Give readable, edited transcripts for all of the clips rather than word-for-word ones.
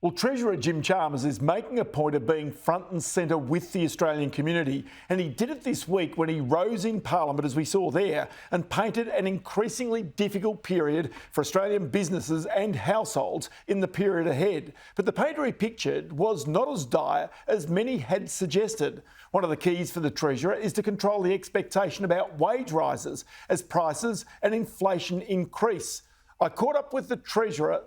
Well, Treasurer Jim Chalmers is making a point of being front and centre with the Australian community, and he did it this week when he rose in Parliament, as we saw there, and painted an increasingly difficult period for Australian businesses and households in the period ahead. But the painter he pictured was not as dire as many had suggested. One of the keys for the Treasurer is to control the expectation about wage rises as prices and inflation increase. I caught up with the Treasurer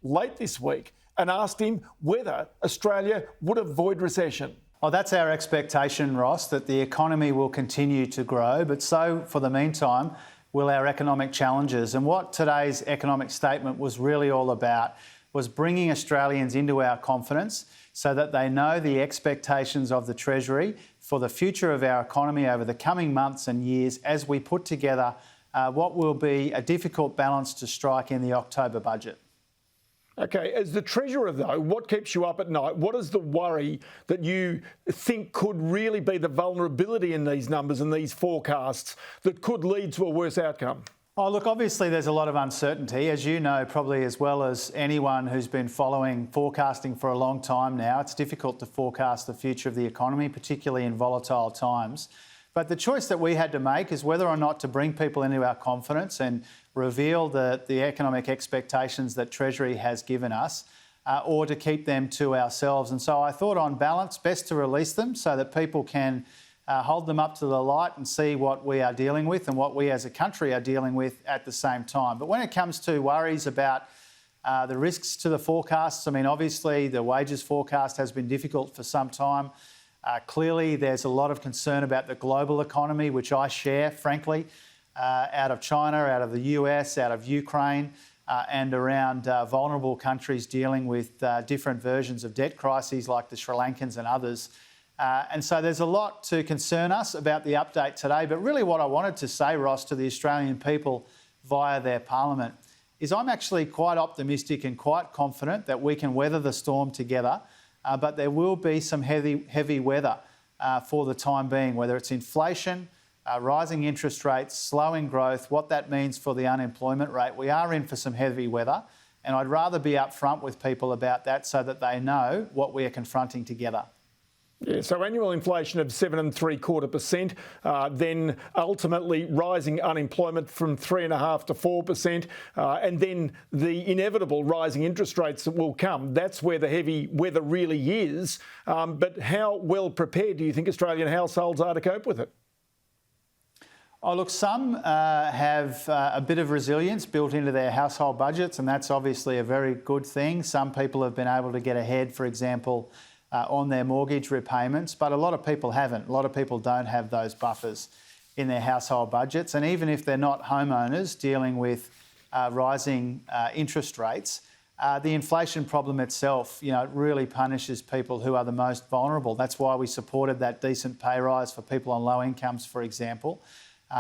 late this week, and asked him whether Australia would avoid recession. Well, that's our expectation, Ross, that the economy will continue to grow, but so, for the meantime, will our economic challenges. And what today's economic statement was really all about was bringing Australians into our confidence so that they know the expectations of the Treasury for the future of our economy over the coming months and years as we put together what will be a difficult balance to strike in the October budget. Okay, as the Treasurer though, what keeps you up at night? What is the worry that you think could really be the vulnerability in these numbers and these forecasts that could lead to a worse outcome? Oh, look, obviously there's a lot of uncertainty. As you know, probably as well as anyone who's been following forecasting for a long time now, it's difficult to forecast the future of the economy, particularly in volatile times. But the choice that we had to make is whether or not to bring people into our confidence and reveal the economic expectations that Treasury has given us, or to keep them to ourselves. And so I thought on balance, best to release them so that people can hold them up to the light and see what we are dealing with and what we as a country are dealing with at the same time. But when it comes to worries about the risks to the forecasts, I mean, obviously the wages forecast has been difficult for some time. Clearly, there's a lot of concern about the global economy, which I share, frankly, out of China, out of the US, out of Ukraine, and around vulnerable countries dealing with different versions of debt crises like the Sri Lankans and others. And so there's a lot to concern us about the update today. But really what I wanted to say, Ross, to the Australian people via their parliament is I'm actually quite optimistic and quite confident that we can weather the storm together. But there will be some heavy weather for the time being, whether it's inflation, rising interest rates, slowing growth, what that means for the unemployment rate. We are in for some heavy weather, and I'd rather be upfront with people about that so that they know what we are confronting together. Yeah, so annual inflation of 7.75%, then ultimately rising unemployment from 3.5% to 4%, and then the inevitable rising interest rates that will come. That's where the heavy weather really is. But how well prepared do you think Australian households are to cope with it? Oh, look, some have a bit of resilience built into their household budgets, and that's obviously a very good thing. Some people have been able to get ahead, for example, on their mortgage repayments, but a lot of people haven't. A lot of people don't have those buffers in their household budgets. And even if they're not homeowners dealing with rising interest rates, the inflation problem itself, it really punishes people who are the most vulnerable. That's why we supported that decent pay rise for people on low incomes, for example,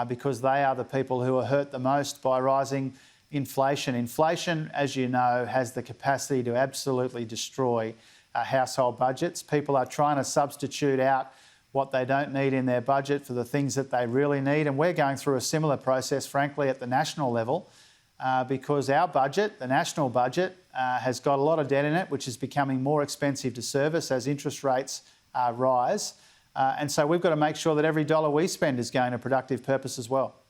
because they are the people who are hurt the most by rising inflation. Inflation, as you know, has the capacity to absolutely destroy household budgets. People are trying to substitute out what they don't need in their budget for the things that they really need. And we're going through a similar process, frankly, at the national level, because our budget, the national budget, has got a lot of debt in it, which is becoming more expensive to service as interest rates rise. And so we've got to make sure that every dollar we spend is going to productive purpose as well.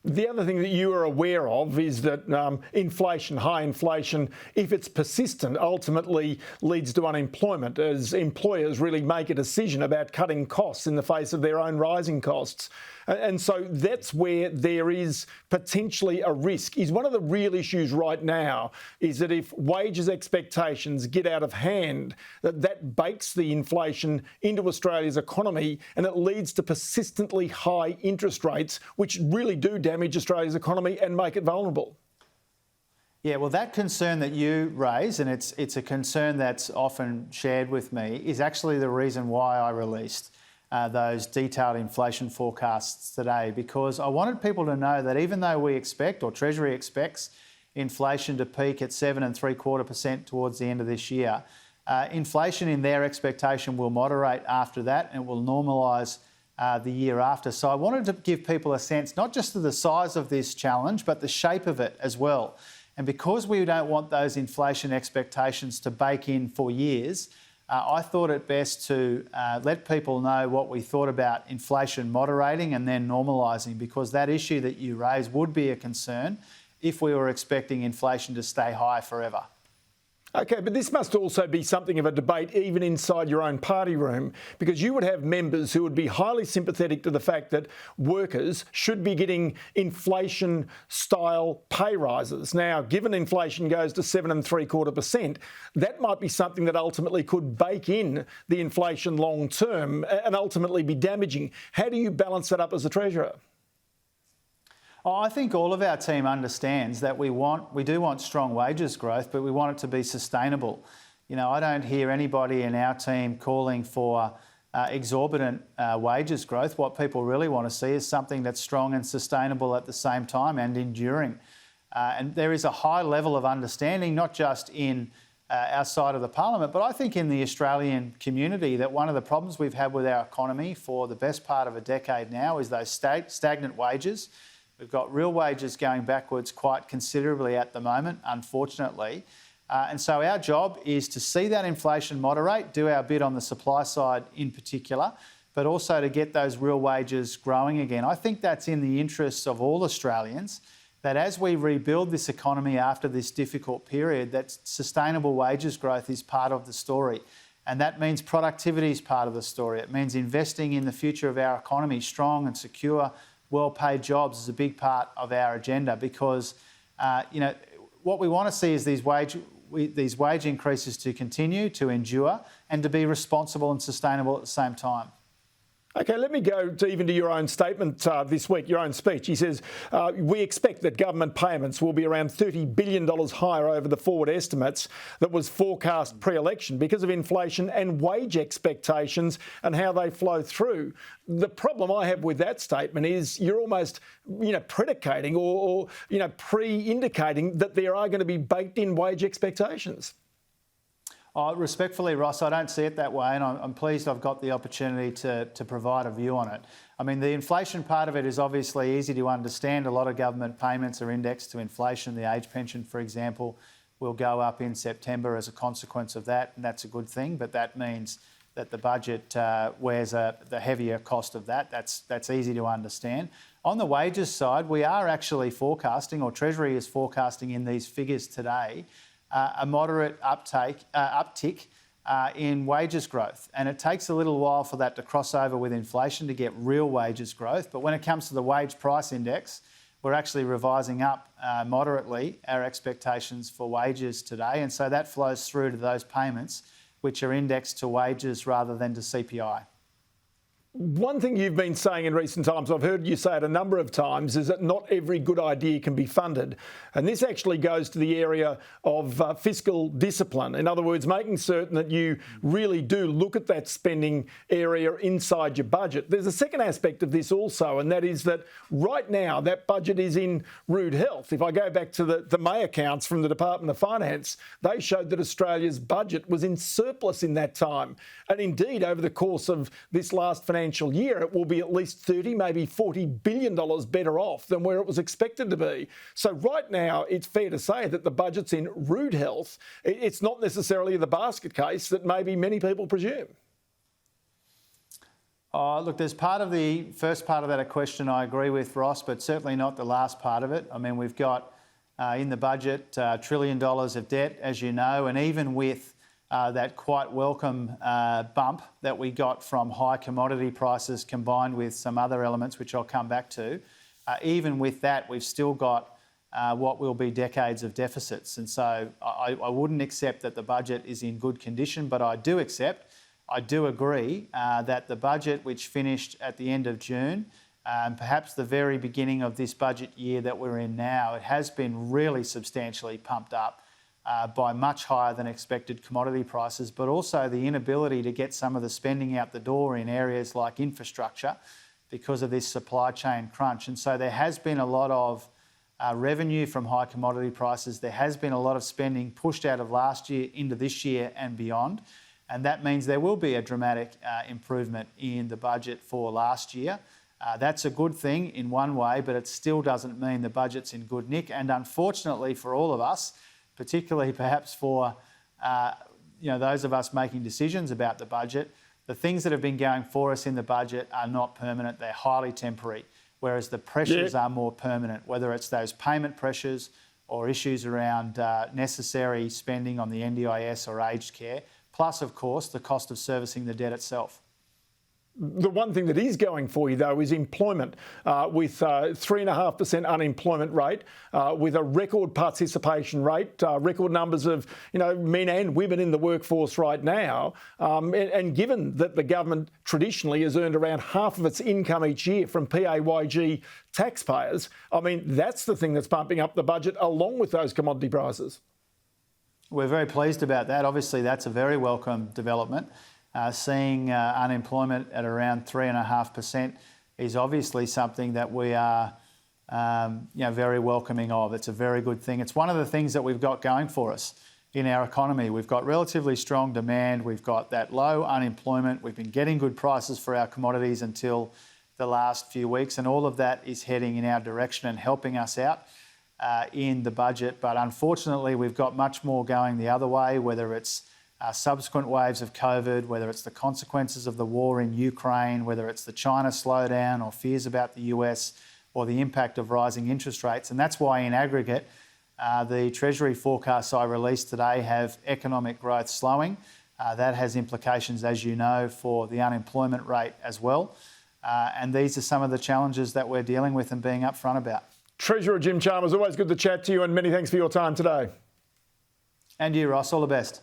The other thing that you are aware of is that inflation, high inflation, if it's persistent, ultimately leads to unemployment as employers really make a decision about cutting costs in the face of their own rising costs. And so that's where there is potentially a risk. Is one of the real issues right now is that if wages expectations get out of hand, that bakes the inflation into Australia's economy and it leads to persistently high interest rates, which really do damage Australia's economy and make it vulnerable. Yeah, well, that concern that you raise, and it's a concern that's often shared with me, is actually the reason why I released those detailed inflation forecasts today, because I wanted people to know that even though we expect, or Treasury expects, inflation to peak at 7.75% towards the end of this year, inflation in their expectation will moderate after that and will normalise the year after. So I wanted to give people a sense not just of the size of this challenge, but the shape of it as well. And because we don't want those inflation expectations to bake in for years, I thought it best to let people know what we thought about inflation moderating and then normalising, because that issue that you raised would be a concern if we were expecting inflation to stay high forever. OK, but this must also be something of a debate even inside your own party room, because you would have members who would be highly sympathetic to the fact that workers should be getting inflation-style pay rises. Now, given inflation goes to 7.75%, that might be something that ultimately could bake in the inflation long term and ultimately be damaging. How do you balance that up as a Treasurer? I think all of our team understands that we do want strong wages growth, but we want it to be sustainable. You know, I don't hear anybody in our team calling for exorbitant wages growth. What people really want to see is something that's strong and sustainable at the same time and enduring. And there is a high level of understanding, not just in our side of the parliament, but I think in the Australian community, that one of the problems we've had with our economy for the best part of a decade now is those stagnant wages. We've got real wages going backwards quite considerably at the moment, unfortunately. And so our job is to see that inflation moderate, do our bit on the supply side in particular, but also to get those real wages growing again. I think that's in the interests of all Australians, that as we rebuild this economy after this difficult period, that sustainable wages growth is part of the story. And that means productivity is part of the story. It means investing in the future of our economy, strong and secure, well-paid jobs is a big part of our agenda, because what we want to see is these wage increases to continue, to endure, and to be responsible and sustainable at the same time. OK, let me go to your own statement this week, your own speech. He says, we expect that government payments will be around $30 billion higher over the forward estimates that was forecast pre-election because of inflation and wage expectations and how they flow through. The problem I have with that statement is you're almost, predicating or pre-indicating that there are going to be baked-in wage expectations. Respectfully, Ross, I don't see it that way, and I'm pleased I've got the opportunity to provide a view on it. I mean, the inflation part of it is obviously easy to understand. A lot of government payments are indexed to inflation. The age pension, for example, will go up in September as a consequence of that, and that's a good thing, but that means that the budget wears the heavier cost of that. That's easy to understand. On the wages side, we are actually forecasting, or Treasury is forecasting in these figures today, a moderate uptick in wages growth. And it takes a little while for that to cross over with inflation to get real wages growth. But when it comes to the wage price index, we're actually revising up moderately our expectations for wages today. And so that flows through to those payments, which are indexed to wages rather than to CPI. One thing you've been saying in recent times, I've heard you say it a number of times, is that not every good idea can be funded. And this actually goes to the area of fiscal discipline. In other words, making certain that you really do look at that spending area inside your budget. There's a second aspect of this also, and that is that right now that budget is in rude health. If I go back to the May accounts from the Department of Finance, they showed that Australia's budget was in surplus in that time. And indeed, over the course of this last financial year, it will be at least 30, maybe $40 billion better off than where it was expected to be. So right now, it's fair to say that the budget's in rude health. It's not necessarily the basket case that maybe many people presume. Look, there's part of the first part of that question I agree with, Ross, but certainly not the last part of it. I mean, we've got in the budget $1 trillion of debt, as you know, and even with that quite welcome bump that we got from high commodity prices combined with some other elements, which I'll come back to, even with that, we've still got what will be decades of deficits. And so I wouldn't accept that the budget is in good condition, but I do agree that the budget, which finished at the end of June, perhaps the very beginning of this budget year that we're in now, it has been really substantially pumped up by much higher than expected commodity prices, but also the inability to get some of the spending out the door in areas like infrastructure because of this supply chain crunch. And so there has been a lot of revenue from high commodity prices. There has been a lot of spending pushed out of last year into this year and beyond. And that means there will be a dramatic improvement in the budget for last year. That's a good thing in one way, but it still doesn't mean the budget's in good nick. And unfortunately for all of us, particularly perhaps for those of us making decisions about the budget, the things that have been going for us in the budget are not permanent. They're highly temporary, whereas the pressures are more permanent, whether it's those payment pressures or issues around necessary spending on the NDIS or aged care, plus, of course, the cost of servicing the debt itself. The one thing that is going for you, though, is employment, with 3.5% unemployment rate, with a record participation rate, record numbers of men and women in the workforce right now, and given that the government traditionally has earned around half of its income each year from PAYG taxpayers, I mean, that's the thing that's pumping up the budget along with those commodity prices. We're very pleased about that. Obviously, that's a very welcome development. Seeing unemployment at around 3.5% is obviously something that we are very welcoming of. It's a very good thing. It's one of the things that we've got going for us in our economy. We've got relatively strong demand. We've got that low unemployment. We've been getting good prices for our commodities until the last few weeks, and all of that is heading in our direction and helping us out in the budget. But unfortunately, we've got much more going the other way, whether it's subsequent waves of COVID, whether it's the consequences of the war in Ukraine, whether it's the China slowdown or fears about the US or the impact of rising interest rates. And that's why in aggregate, the Treasury forecasts I released today have economic growth slowing. That has implications, as you know, for the unemployment rate as well. And these are some of the challenges that we're dealing with and being upfront about. Treasurer Jim Chalmers, always good to chat to you, and many thanks for your time today. And you, Ross, all the best.